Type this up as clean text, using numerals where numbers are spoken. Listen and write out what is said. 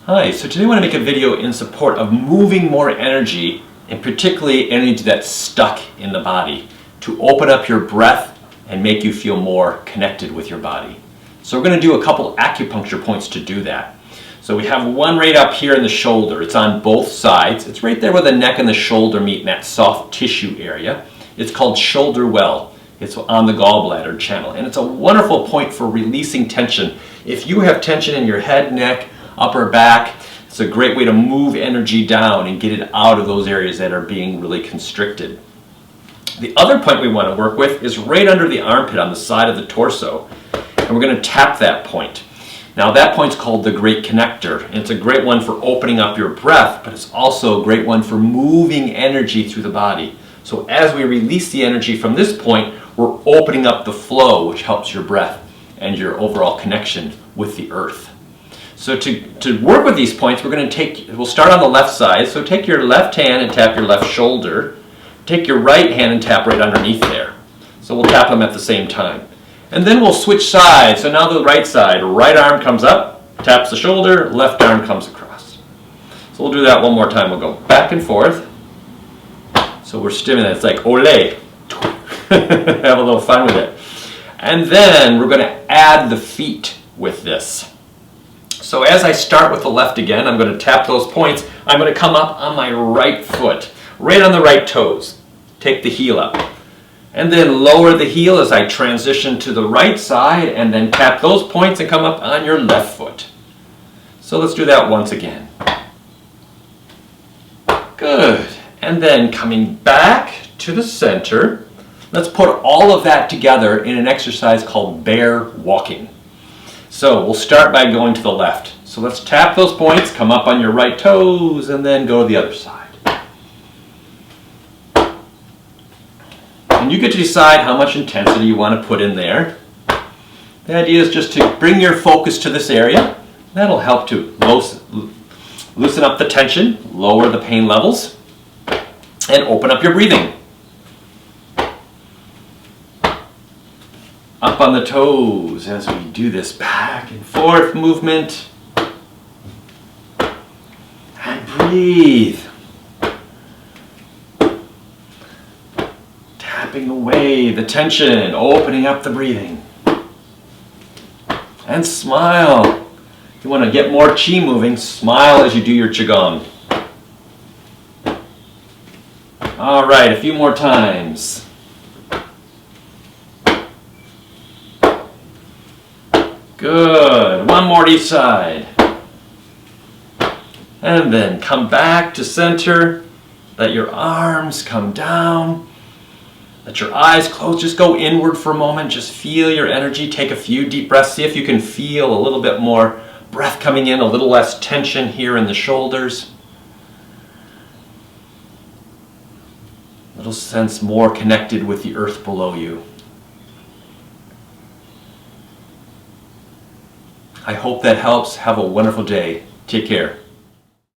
Hi, so today I want to make a video in support of moving more energy, and particularly energy that's stuck in the body, to open up your breath and make you feel more connected with your body. So we're going to do a couple acupuncture points to do that. So we have one right up here in the shoulder. It's on both sides. It's right there where the neck and the shoulder meet in that soft tissue area. It's called shoulder well. It's on the gallbladder channel, and it's a wonderful point for releasing tension. If you have tension in your head, neck, upper back, it's a great way to move energy down and get it out of those areas that are being really constricted. The other point we want to work with is right under the armpit on the side of the torso, and we're going to tap that point. Now that point's called the Great Connector, and it's a great one for opening up your breath, but it's also a great one for moving energy through the body. So as we release the energy from this point, we're opening up the flow, which helps your breath and your overall connection with the earth. So to work with these points, we'll start on the left side. So take your left hand and tap your left shoulder. Take your right hand and tap right underneath there. So we'll tap them at the same time. And then we'll switch sides. So now the right side, right arm comes up, taps the shoulder, left arm comes across. So we'll do that one more time. We'll go back and forth. So we're stimulating. It's like olé. Have a little fun with it. And then we're going to add the feet with this. So as I start with the left again, I'm going to tap those points. I'm going to come up on my right foot, right on the right toes. Take the heel up. And then lower the heel as I transition to the right side, and then tap those points and come up on your left foot. So let's do that once again. Good. And then coming back to the center, let's put all of that together in an exercise called bear walking. So we'll start by going to the left. So let's tap those points, come up on your right toes, and then go to the other side. And you get to decide how much intensity you want to put in there. The idea is just to bring your focus to this area. That'll help to loosen up the tension, lower the pain levels, and open up your breathing. Up on the toes as we do this back and forth movement. And breathe. Tapping away the tension, opening up the breathing. And smile. If you want to get more qi moving, smile as you do your Qigong. All right, a few more times. Good. One more to each side. And then come back to center. Let your arms come down. Let your eyes close. Just go inward for a moment. Just feel your energy. Take a few deep breaths. See if you can feel a little bit more breath coming in, a little less tension here in the shoulders. A little sense more connected with the earth below you. I hope that helps. Have a wonderful day. Take care.